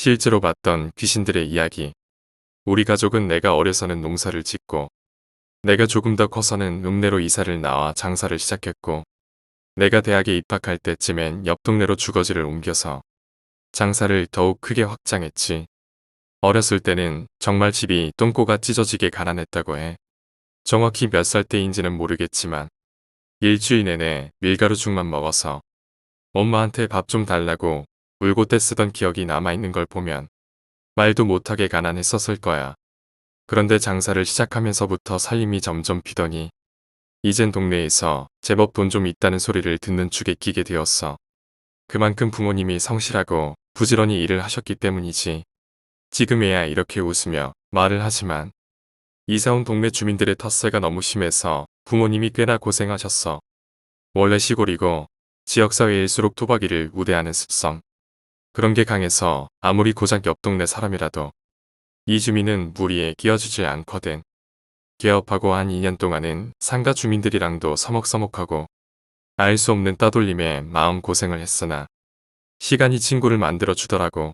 실제로 봤던 귀신들의 이야기. 우리 가족은 내가 어려서는 농사를 짓고 내가 조금 더 커서는 읍내로 이사를 나와 장사를 시작했고 내가 대학에 입학할 때쯤엔 옆 동네로 주거지를 옮겨서 장사를 더욱 크게 확장했지. 어렸을 때는 정말 집이 똥꼬가 찢어지게 가난했다고 해. 정확히 몇 살 때인지는 모르겠지만 일주일 내내 밀가루죽만 먹어서 엄마한테 밥 좀 달라고 울고 떼쓰던 기억이 남아있는 걸 보면 말도 못하게 가난했었을 거야. 그런데 장사를 시작하면서부터 살림이 점점 비더니 이젠 동네에서 제법 돈 좀 있다는 소리를 듣는 축에 끼게 되었어. 그만큼 부모님이 성실하고 부지런히 일을 하셨기 때문이지. 지금에야 이렇게 웃으며 말을 하지만 이사온 동네 주민들의 텃세가 너무 심해서 부모님이 꽤나 고생하셨어. 원래 시골이고 지역사회일수록 토박이를 우대하는 습성. 그런 게 강해서 아무리 고작 옆 동네 사람이라도 이 주민은 무리에 끼어주지 않거든. 개업하고 한 2년 동안은 상가 주민들이랑도 서먹서먹하고 알 수 없는 따돌림에 마음고생을 했으나 시간이 친구를 만들어 주더라고.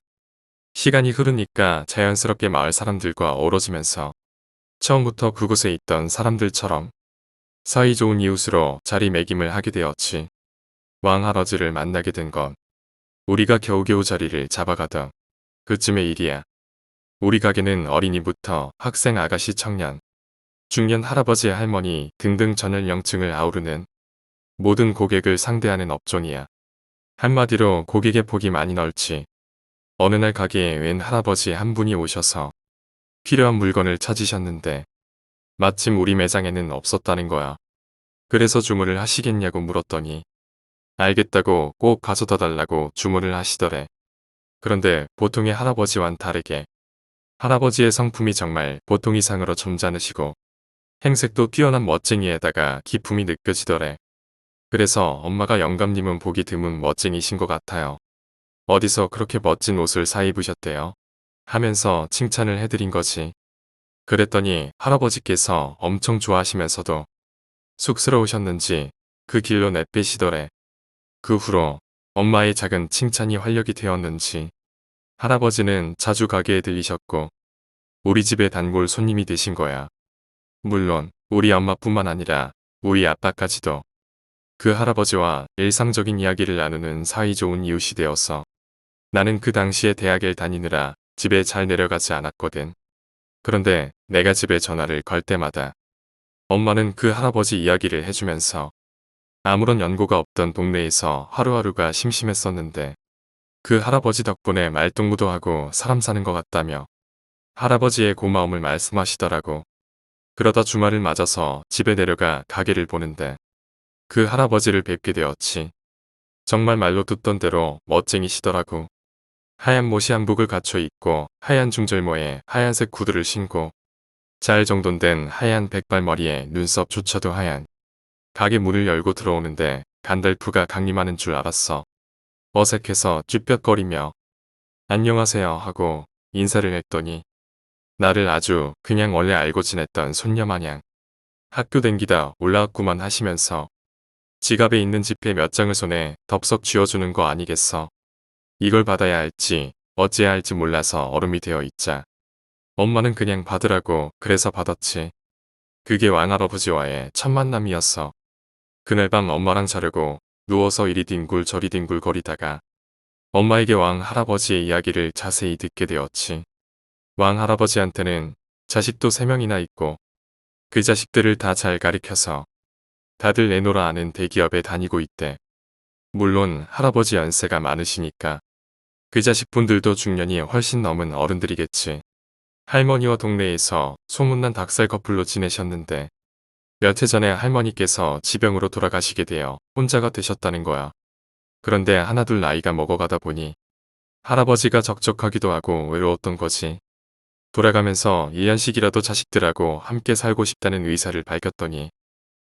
시간이 흐르니까 자연스럽게 마을 사람들과 어우러지면서 처음부터 그곳에 있던 사람들처럼 사이좋은 이웃으로 자리매김을 하게 되었지. 왕할아버지를 만나게 된 건 우리가 겨우겨우 자리를 잡아가던 그쯤의 일이야. 우리 가게는 어린이부터 학생, 아가씨, 청년, 중년, 할아버지, 할머니 등등 전 연령층을 아우르는 모든 고객을 상대하는 업종이야. 한마디로 고객의 폭이 많이 넓지. 어느 날 가게에 웬 할아버지 한 분이 오셔서 필요한 물건을 찾으셨는데 마침 우리 매장에는 없었다는 거야. 그래서 주문을 하시겠냐고 물었더니 알겠다고 꼭 가져다 달라고 주문을 하시더래. 그런데 보통의 할아버지와는 다르게 할아버지의 성품이 정말 보통 이상으로 점잖으시고 행색도 뛰어난 멋쟁이에다가 기품이 느껴지더래. 그래서 엄마가 영감님은 보기 드문 멋쟁이신 것 같아요. 어디서 그렇게 멋진 옷을 사 입으셨대요? 하면서 칭찬을 해드린 거지. 그랬더니 할아버지께서 엄청 좋아하시면서도 쑥스러우셨는지 그 길로 내빼시더래. 그 후로 엄마의 작은 칭찬이 활력이 되었는지 할아버지는 자주 가게에 들리셨고 우리 집의 단골 손님이 되신 거야. 물론 우리 엄마뿐만 아니라 우리 아빠까지도 그 할아버지와 일상적인 이야기를 나누는 사이좋은 이웃이 되어서 나는 그 당시에 대학을 다니느라 집에 잘 내려가지 않았거든. 그런데 내가 집에 전화를 걸 때마다 엄마는 그 할아버지 이야기를 해주면서 아무런 연고가 없던 동네에서 하루하루가 심심했었는데 그 할아버지 덕분에 말동무도 하고 사람 사는 것 같다며 할아버지의 고마움을 말씀하시더라고. 그러다 주말을 맞아서 집에 내려가 가게를 보는데 그 할아버지를 뵙게 되었지. 정말 말로 듣던 대로 멋쟁이시더라고. 하얀 모시 한복을 갖춰 입고 하얀 중절모에 하얀색 구두를 신고 잘 정돈된 하얀 백발머리에 눈썹조차도 하얀. 가게 문을 열고 들어오는데 간달프가 강림하는 줄 알았어. 어색해서 쭈뼛거리며 안녕하세요 하고 인사를 했더니 나를 아주 그냥 원래 알고 지냈던 손녀 마냥 학교 댕기다 올라왔구만 하시면서 지갑에 있는 지폐 몇 장을 손에 덥석 쥐어주는 거 아니겠어. 이걸 받아야 할지 어찌해야 할지 몰라서 얼음이 되어 있자. 엄마는 그냥 받으라고 그래서 받았지. 그게 왕할아버지와의 첫 만남이었어. 그날 밤 엄마랑 자려고 누워서 이리 뒹굴 저리 뒹굴 거리다가 엄마에게 왕할아버지의 이야기를 자세히 듣게 되었지. 왕할아버지한테는 자식도 3명이나 있고 그 자식들을 다 잘 가리켜서 다들 내노라 아는 대기업에 다니고 있대. 물론 할아버지 연세가 많으시니까 그 자식분들도 중년이 훨씬 넘은 어른들이겠지. 할머니와 동네에서 소문난 닭살 커플로 지내셨는데 몇 해 전에 할머니께서 지병으로 돌아가시게 되어 혼자가 되셨다는 거야. 그런데 하나둘 나이가 먹어가다 보니 할아버지가 적적하기도 하고 외로웠던 거지. 돌아가면서 1년씩이라도 자식들하고 함께 살고 싶다는 의사를 밝혔더니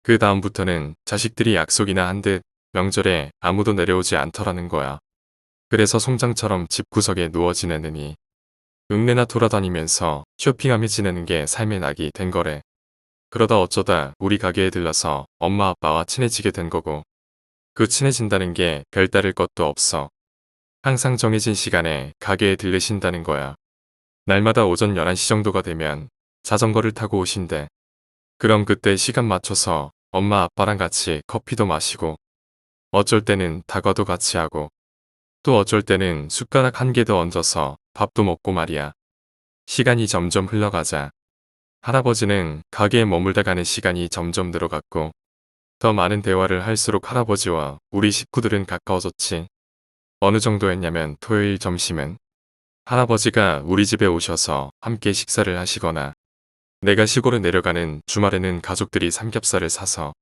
그 다음부터는 자식들이 약속이나 한 듯 명절에 아무도 내려오지 않더라는 거야. 그래서 송장처럼 집구석에 누워 지내느니 읍내나 돌아다니면서 쇼핑하며 지내는 게 삶의 낙이 된 거래. 그러다 어쩌다 우리 가게에 들러서 엄마 아빠와 친해지게 된 거고 그 친해진다는 게 별다를 것도 없어. 항상 정해진 시간에 가게에 들르신다는 거야. 날마다 오전 11시 정도가 되면 자전거를 타고 오신대. 그럼 그때 시간 맞춰서 엄마 아빠랑 같이 커피도 마시고 어쩔 때는 다과도 같이 하고 또 어쩔 때는 숟가락 한 개 더 얹어서 밥도 먹고 말이야. 시간이 점점 흘러가자 할아버지는 가게에 머물다 가는 시간이 점점 늘어갔고 더 많은 대화를 할수록 할아버지와 우리 식구들은 가까워졌지. 어느 정도였냐면 토요일 점심은 할아버지가 우리 집에 오셔서 함께 식사를 하시거나 내가 시골에 내려가는 주말에는 가족들이 삼겹살을 사서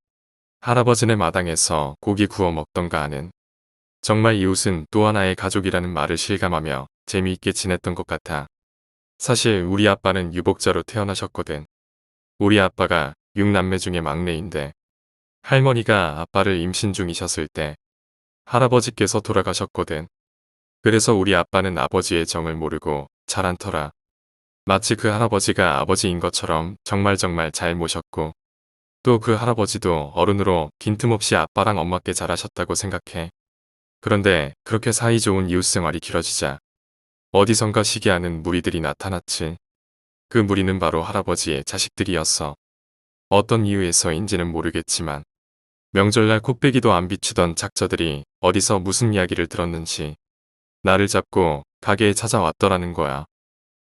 할아버지네 마당에서 고기 구워 먹던가 하는 정말 이웃은 또 하나의 가족이라는 말을 실감하며 재미있게 지냈던 것 같아. 사실 우리 아빠는 유복자로 태어나셨거든. 우리 아빠가 6남매 중에 막내인데 할머니가 아빠를 임신 중이셨을 때 할아버지께서 돌아가셨거든. 그래서 우리 아빠는 아버지의 정을 모르고 자란 터라. 마치 그 할아버지가 아버지인 것처럼 정말 잘 모셨고 또 그 할아버지도 어른으로 빈틈없이 아빠랑 엄마께 잘하셨다고 생각해. 그런데 그렇게 사이좋은 이웃 생활이 길어지자 어디선가 시기하는 무리들이 나타났지. 그 무리는 바로 할아버지의 자식들이었어. 어떤 이유에서인지는 모르겠지만 명절날 코빼기도 안 비추던 작저들이 어디서 무슨 이야기를 들었는지 나를 잡고 가게에 찾아왔더라는 거야.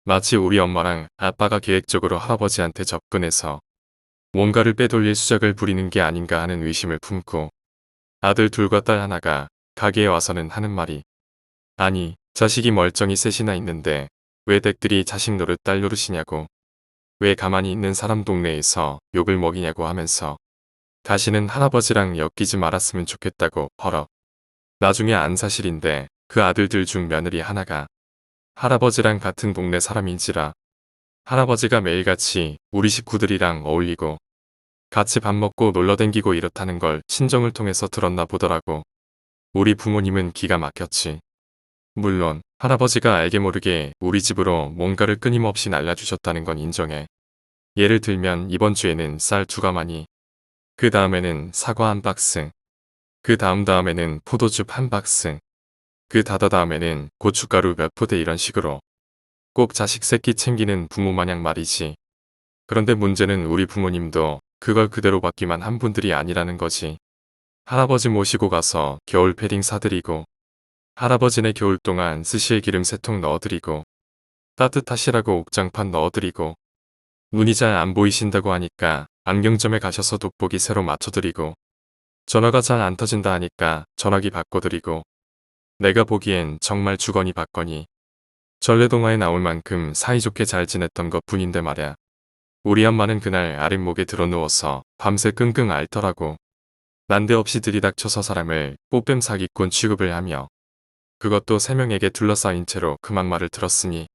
마치 우리 엄마랑 아빠가 계획적으로 할아버지한테 접근해서 뭔가를 빼돌릴 수작을 부리는 게 아닌가 하는 의심을 품고 아들 둘과 딸 하나가 가게에 와서는 하는 말이 아니 자식이 멀쩡히 셋이나 있는데 왜 댁들이 자식 노릇 딸 노릇이냐고 왜 가만히 있는 사람 동네에서 욕을 먹이냐고 하면서 다시는 할아버지랑 엮이지 말았으면 좋겠다고 허럭. 나중에 안 사실인데 그 아들들 중 며느리 하나가 할아버지랑 같은 동네 사람인지라 할아버지가 매일같이 우리 식구들이랑 어울리고 같이 밥 먹고 놀러댕기고 이렇다는 걸 친정을 통해서 들었나 보더라고. 우리 부모님은 기가 막혔지. 물론 할아버지가 알게 모르게 우리 집으로 뭔가를 끊임없이 날라주셨다는 건 인정해. 예를 들면 이번 주에는 쌀 2가마니, 그 다음에는 사과 1박스, 그 다음에는 포도즙 1박스, 그 다음에는 고춧가루 몇 포대 이런 식으로 꼭 자식 새끼 챙기는 부모 마냥 말이지. 그런데 문제는 우리 부모님도 그걸 그대로 받기만 한 분들이 아니라는 거지. 할아버지 모시고 가서 겨울 패딩 사드리고 할아버지네 겨울 동안 스시에 기름 3통 넣어드리고 따뜻하시라고 옥장판 넣어드리고 눈이 잘 안 보이신다고 하니까 안경점에 가셔서 돋보기 새로 맞춰드리고 전화가 잘 안 터진다 하니까 전화기 바꿔드리고 내가 보기엔 정말 주거니 받거니 전래동화에 나올 만큼 사이좋게 잘 지냈던 것 뿐인데 말야. 우리 엄마는 그날 아랫목에 드러누워서 밤새 끙끙 앓더라고. 난데없이 들이닥쳐서 사람을 뽀뺨 사기꾼 취급을 하며 그것도 3명에게 둘러싸인 채로 그 막말을 들었으니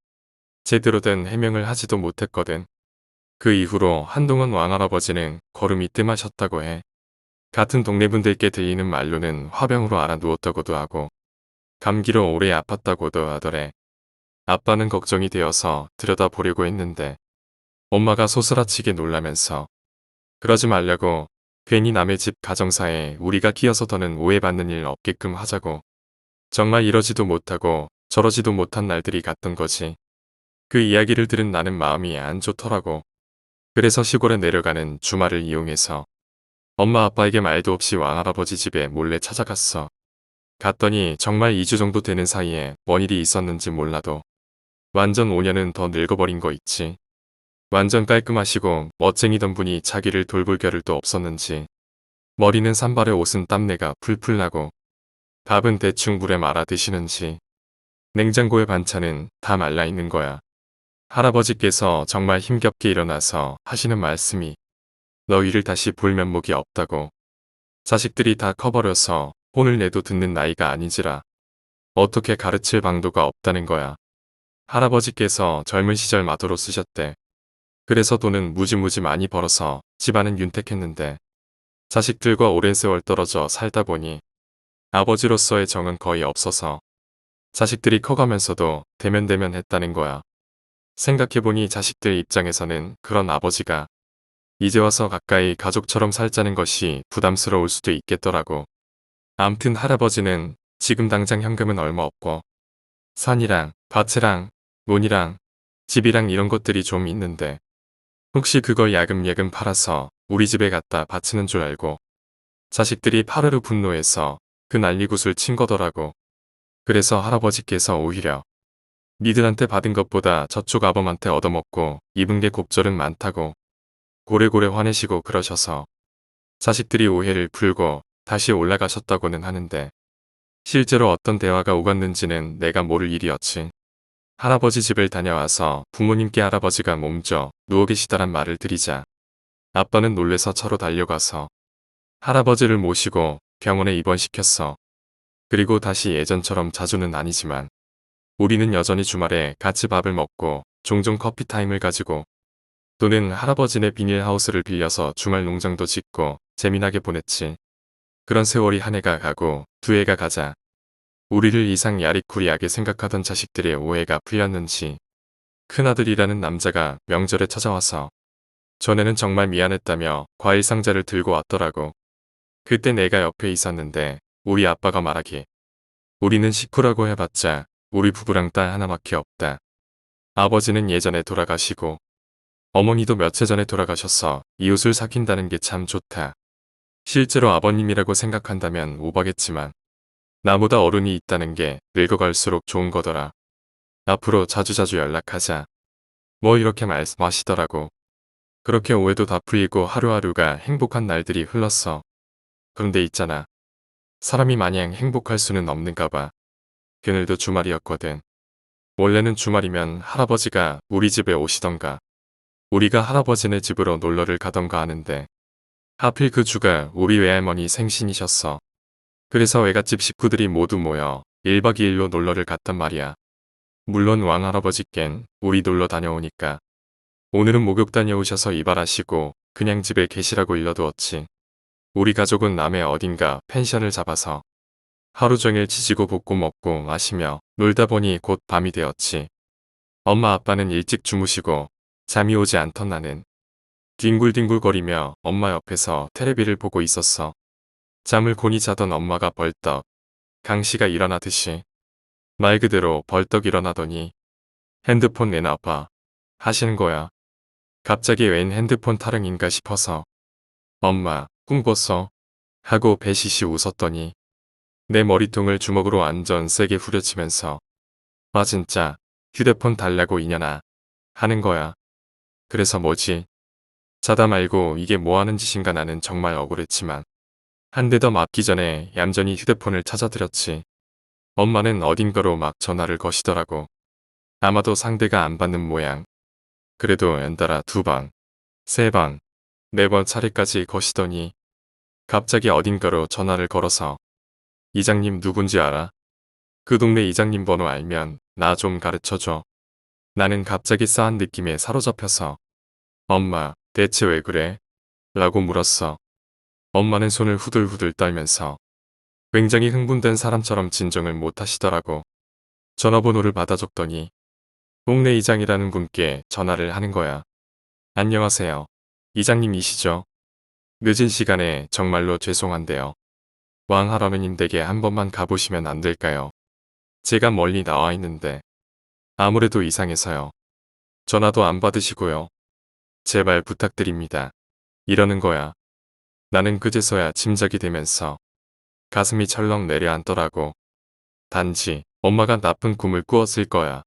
제대로 된 해명을 하지도 못했거든. 그 이후로 한동안 왕할아버지는 걸음이 뜸하셨다고 해. 같은 동네 분들께 들리는 말로는 화병으로 알아 누웠다고도 하고 감기로 오래 아팠다고도 하더래. 아빠는 걱정이 되어서 들여다보려고 했는데 엄마가 소스라치게 놀라면서 그러지 말라고 괜히 남의 집 가정사에 우리가 끼어서 더는 오해받는 일 없게끔 하자고. 정말 이러지도 못하고 저러지도 못한 날들이 갔던 거지. 그 이야기를 들은 나는 마음이 안 좋더라고. 그래서 시골에 내려가는 주말을 이용해서 엄마 아빠에게 말도 없이 왕할아버지 집에 몰래 찾아갔어. 갔더니 정말 2주 정도 되는 사이에 뭔 일이 있었는지 몰라도 완전 5년은 더 늙어버린 거 있지. 완전 깔끔하시고 멋쟁이던 분이 자기를 돌볼 겨를도 없었는지 머리는 산발에 옷은 땀내가 풀풀 나고 밥은 대충 물에 말아 드시는지 냉장고의 반찬은 다 말라있는 거야. 할아버지께서 정말 힘겹게 일어나서 하시는 말씀이 너희를 다시 볼 면목이 없다고. 자식들이 다 커버려서 혼을 내도 듣는 나이가 아니지라 어떻게 가르칠 방도가 없다는 거야. 할아버지께서 젊은 시절 마도로 쓰셨대. 그래서 돈은 무지무지 많이 벌어서 집안은 윤택했는데 자식들과 오랜 세월 떨어져 살다 보니 아버지로서의 정은 거의 없어서 자식들이 커가면서도 대면대면 했다는 거야. 생각해보니 자식들 입장에서는 그런 아버지가 이제 와서 가까이 가족처럼 살자는 것이 부담스러울 수도 있겠더라고. 암튼 할아버지는 지금 당장 현금은 얼마 없고 산이랑 밭이랑 논이랑 집이랑 이런 것들이 좀 있는데 혹시 그걸 야금야금 팔아서 우리 집에 갖다 바치는 줄 알고 자식들이 파르르 분노해서 그 난리굿을 친 거더라고. 그래서 할아버지께서 오히려 니들한테 받은 것보다 저쪽 아범한테 얻어먹고 입은 게 곱절은 많다고 고래고래 화내시고 그러셔서 자식들이 오해를 풀고 다시 올라가셨다고는 하는데 실제로 어떤 대화가 오갔는지는 내가 모를 일이었지. 할아버지 집을 다녀와서 부모님께 할아버지가 몸져 누워 계시다란 말을 드리자 아빠는 놀래서 차로 달려가서 할아버지를 모시고 병원에 입원시켰어. 그리고 다시 예전처럼 자주는 아니지만 우리는 여전히 주말에 같이 밥을 먹고 종종 커피 타임을 가지고 또는 할아버지네 비닐하우스를 빌려서 주말 농장도 짓고 재미나게 보냈지. 그런 세월이 한 해가 가고 두 해가 가자 우리를 이상 야리쿠리하게 생각하던 자식들의 오해가 풀렸는지 큰아들이라는 남자가 명절에 찾아와서 전에는 정말 미안했다며 과일 상자를 들고 왔더라고. 그때 내가 옆에 있었는데 우리 아빠가 말하기 우리는 식구라고 해봤자 우리 부부랑 딸 하나밖에 없다. 아버지는 예전에 돌아가시고 어머니도 며칠 전에 돌아가셔서 이웃을 사귄다는 게 참 좋다. 실제로 아버님이라고 생각한다면 오바겠지만 나보다 어른이 있다는 게 늙어갈수록 좋은 거더라. 앞으로 자주자주 연락하자. 뭐 이렇게 말씀하시더라고. 그렇게 오해도 다 풀리고 하루하루가 행복한 날들이 흘렀어. 그런데 있잖아. 사람이 마냥 행복할 수는 없는가 봐. 그날도 주말이었거든. 원래는 주말이면 할아버지가 우리 집에 오시던가 우리가 할아버지네 집으로 놀러를 가던가 하는데 하필 그 주가 우리 외할머니 생신이셨어. 그래서 외갓집 식구들이 모두 모여 1박 2일로 놀러를 갔단 말이야. 물론 왕할아버지껜 우리 놀러 다녀오니까 오늘은 목욕 다녀오셔서 이발하시고 그냥 집에 계시라고 일러두었지. 우리 가족은 남해 어딘가 펜션을 잡아서 하루 종일 지지고 볶고 먹고 마시며 놀다 보니 곧 밤이 되었지. 엄마 아빠는 일찍 주무시고 잠이 오지 않던 나는 뒹굴뒹굴거리며 엄마 옆에서 테레비를 보고 있었어. 잠을 곤히 자던 엄마가 벌떡 강씨가 일어나듯이 말 그대로 벌떡 일어나더니 핸드폰 내놔봐 하시는 거야. 갑자기 웬 핸드폰 타령인가 싶어서 엄마 꿈 꿨어 하고 배시시 웃었더니 내 머리통을 주먹으로 완전 세게 후려치면서 아 진짜 휴대폰 달라고 이년아 하는 거야. 그래서 뭐지? 자다 말고 이게 뭐하는 짓인가 나는 정말 억울했지만 한 대 더 맞기 전에 얌전히 휴대폰을 찾아드렸지. 엄마는 어딘가로 막 전화를 거시더라고. 아마도 상대가 안 받는 모양. 그래도 연달아 2번, 3번, 4번 차례까지 거시더니 갑자기 어딘가로 전화를 걸어서 이장님 누군지 알아? 그 동네 이장님 번호 알면 나 좀 가르쳐줘. 나는 갑자기 싸한 느낌에 사로잡혀서 엄마 대체 왜 그래? 라고 물었어. 엄마는 손을 후들후들 떨면서 굉장히 흥분된 사람처럼 진정을 못 하시더라고. 전화번호를 받아줬더니 동네 이장이라는 분께 전화를 하는 거야. 안녕하세요. 이장님이시죠? 늦은 시간에 정말로 죄송한데요. 왕 할아버님 댁에 한 번만 가보시면 안 될까요? 제가 멀리 나와 있는데 아무래도 이상해서요. 전화도 안 받으시고요. 제발 부탁드립니다. 이러는 거야. 나는 그제서야 짐작이 되면서 가슴이 철렁 내려앉더라고. 단지 엄마가 나쁜 꿈을 꾸었을 거야.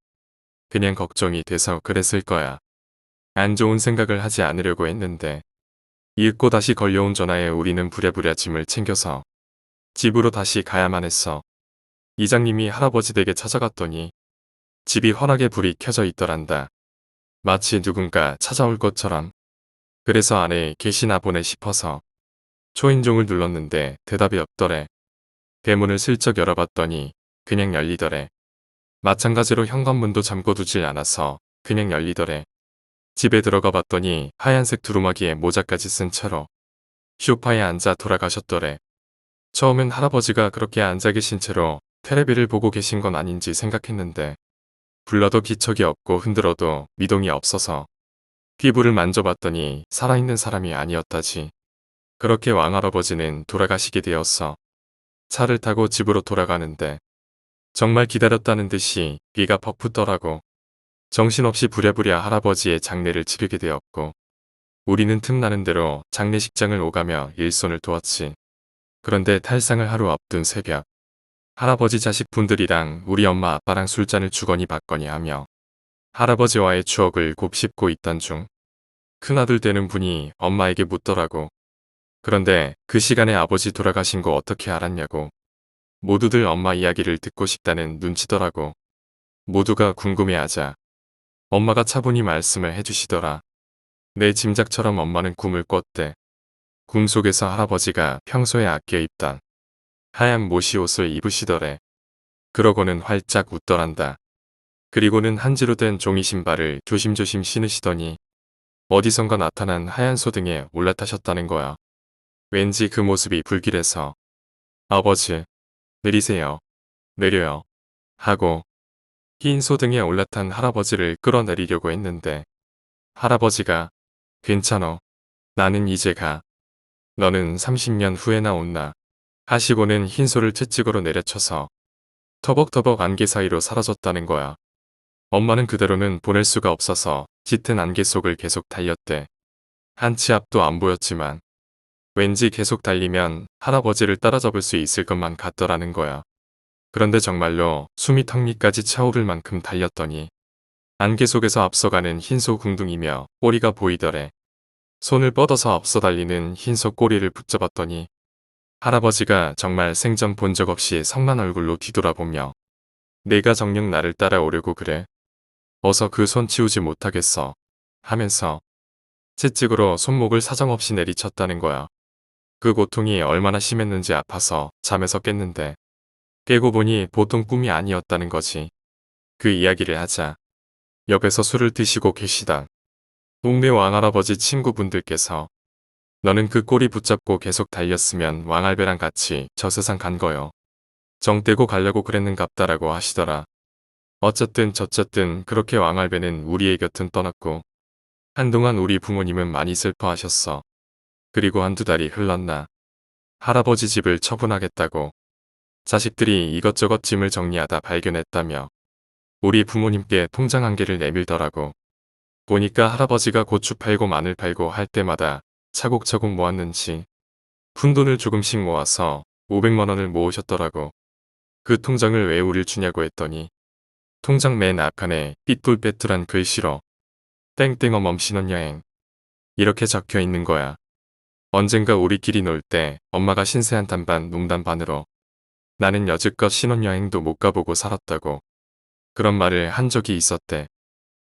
그냥 걱정이 돼서 그랬을 거야. 안 좋은 생각을 하지 않으려고 했는데 잊고 다시 걸려온 전화에 우리는 부랴부랴 짐을 챙겨서 집으로 다시 가야만 했어. 이장님이 할아버지 댁에 찾아갔더니 집이 환하게 불이 켜져 있더란다. 마치 누군가 찾아올 것처럼. 그래서 안에 계시나 보네 싶어서 초인종을 눌렀는데 대답이 없더래. 대문을 슬쩍 열어봤더니 그냥 열리더래. 마찬가지로 현관문도 잠궈두질 않아서 그냥 열리더래. 집에 들어가 봤더니 하얀색 두루마기에 모자까지 쓴 채로 소파에 앉아 돌아가셨더래. 처음엔 할아버지가 그렇게 앉아 계신 채로 테레비를 보고 계신 건 아닌지 생각했는데 불러도 기척이 없고 흔들어도 미동이 없어서 피부를 만져봤더니 살아있는 사람이 아니었다지. 그렇게 왕할아버지는 돌아가시게 되었어. 차를 타고 집으로 돌아가는데 정말 기다렸다는 듯이 비가 퍽 붙더라고. 정신없이 부랴부랴 할아버지의 장례를 치르게 되었고 우리는 틈나는 대로 장례식장을 오가며 일손을 도왔지. 그런데 탈상을 하루 앞둔 새벽 할아버지 자식분들이랑 우리 엄마 아빠랑 술잔을 주거니 받거니 하며 할아버지와의 추억을 곱씹고 있던 중 큰아들 되는 분이 엄마에게 묻더라고. 그런데 그 시간에 아버지 돌아가신 거 어떻게 알았냐고. 모두들 엄마 이야기를 듣고 싶다는 눈치더라고. 모두가 궁금해하자 엄마가 차분히 말씀을 해주시더라. 내 짐작처럼 엄마는 꿈을 꿨대. 꿈속에서 할아버지가 평소에 아껴 입던 하얀 모시옷을 입으시더래. 그러고는 활짝 웃더란다. 그리고는 한지로 된 종이 신발을 조심조심 신으시더니 어디선가 나타난 하얀 소등에 올라타셨다는 거야. 왠지 그 모습이 불길해서 아버지, 내리세요. 내려요. 하고 흰 소등에 올라탄 할아버지를 끌어내리려고 했는데 할아버지가 괜찮어. 나는 이제 가. 너는 30년 후에나 온나. 하시고는 흰소를 채찍으로 내려쳐서 터벅터벅 안개 사이로 사라졌다는 거야. 엄마는 그대로는 보낼 수가 없어서 짙은 안개 속을 계속 달렸대. 한 치 앞도 안 보였지만 왠지 계속 달리면 할아버지를 따라잡을 수 있을 것만 같더라는 거야. 그런데 정말로 숨이 턱밑까지 차오를 만큼 달렸더니 안개 속에서 앞서가는 흰소 궁둥이며 꼬리가 보이더래. 손을 뻗어서 앞서 달리는 흰소 꼬리를 붙잡았더니 할아버지가 정말 생전 본 적 없이 성난 얼굴로 뒤돌아보며 내가 정녕 나를 따라오려고 그래. 어서 그 손 치우지 못하겠어. 하면서 채찍으로 손목을 사정없이 내리쳤다는 거야. 그 고통이 얼마나 심했는지 아파서 잠에서 깼는데 깨고 보니 보통 꿈이 아니었다는 거지. 그 이야기를 하자 옆에서 술을 드시고 계시다 동네 왕할아버지 친구분들께서 너는 그 꼬리 붙잡고 계속 달렸으면 왕할배랑 같이 저 세상 간 거요. 정 떼고 가려고 그랬는갑다라고 하시더라. 어쨌든 저쨌든 그렇게 왕할배는 우리의 곁은 떠났고 한동안 우리 부모님은 많이 슬퍼하셨어. 그리고 한두 달이 흘렀나 할아버지 집을 처분하겠다고 자식들이 이것저것 짐을 정리하다 발견했다며 우리 부모님께 통장 한 개를 내밀더라고. 보니까 할아버지가 고추 팔고 마늘 팔고 할 때마다 차곡차곡 모았는지 푼돈을 조금씩 모아서 500만 원을 모으셨더라고. 그 통장을 왜 우릴 주냐고 했더니 통장 맨 앞칸에 삐뚤빼뚤한 글씨로 땡땡어멈 신혼여행 이렇게 적혀 있는 거야. 언젠가 우리끼리 놀 때 엄마가 신세 한탄 반 농담 반으로 나는 여지껏 신혼여행도 못 가보고 살았다고 그런 말을 한 적이 있었대.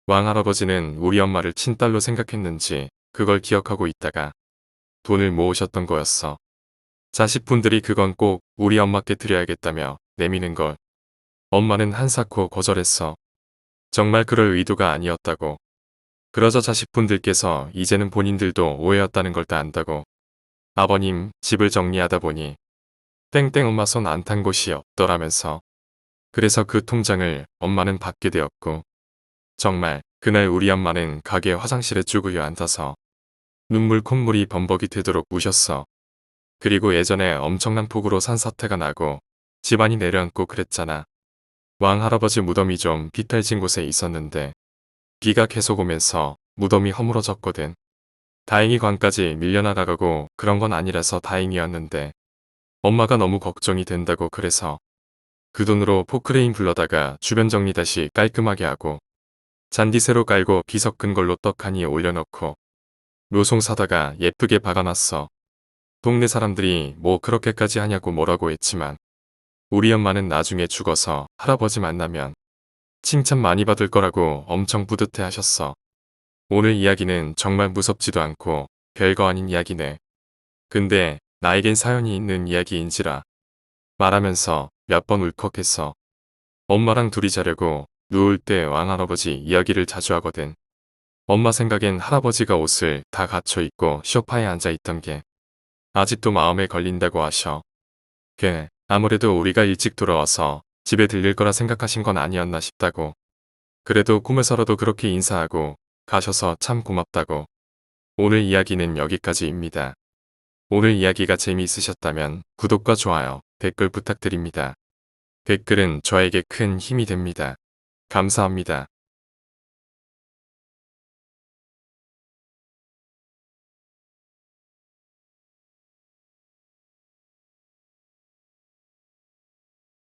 왕할아버지는 우리 엄마를 친딸로 생각했는지 그걸 기억하고 있다가 돈을 모으셨던 거였어. 자식분들이 그건 꼭 우리 엄마께 드려야겠다며 내미는 걸 엄마는 한사코 거절했어. 정말 그럴 의도가 아니었다고. 그러자 자식분들께서 이제는 본인들도 오해였다는 걸 다 안다고. 아버님 집을 정리하다 보니 땡땡 엄마 손 안 탄 곳이 없더라면서 그래서 그 통장을 엄마는 받게 되었고 정말 그날 우리 엄마는 가게 화장실에 쭈그려 앉아서 눈물 콧물이 범벅이 되도록 우셨어. 그리고 예전에 엄청난 폭우로 산사태가 나고 집안이 내려앉고 그랬잖아. 왕할아버지 무덤이 좀 비탈진 곳에 있었는데 비가 계속 오면서 무덤이 허물어졌거든. 다행히 관까지 밀려나가고 그런 건 아니라서 다행이었는데 엄마가 너무 걱정이 된다고 그래서 그 돈으로 포크레인 불러다가 주변 정리 다시 깔끔하게 하고 잔디 새로 깔고 비 섞은 걸로 떡하니 올려놓고 묘송 사다가 예쁘게 박아놨어. 동네 사람들이 뭐 그렇게까지 하냐고 뭐라고 했지만 우리 엄마는 나중에 죽어서 할아버지 만나면 칭찬 많이 받을 거라고 엄청 뿌듯해 하셨어. 오늘 이야기는 정말 무섭지도 않고 별거 아닌 이야기네. 근데 나에겐 사연이 있는 이야기인지라 말하면서 몇 번 울컥했어. 엄마랑 둘이 자려고 누울 때 왕할아버지 이야기를 자주 하거든. 엄마 생각엔 할아버지가 옷을 다 갖춰 입고 소파에 앉아 있던 게 아직도 마음에 걸린다고 하셔. 아무래도 우리가 일찍 돌아와서 집에 들릴 거라 생각하신 건 아니었나 싶다고. 그래도 꿈에서라도 그렇게 인사하고 가셔서 참 고맙다고. 오늘 이야기는 여기까지입니다. 오늘 이야기가 재미있으셨다면 구독과 좋아요, 댓글 부탁드립니다. 댓글은 저에게 큰 힘이 됩니다. 감사합니다.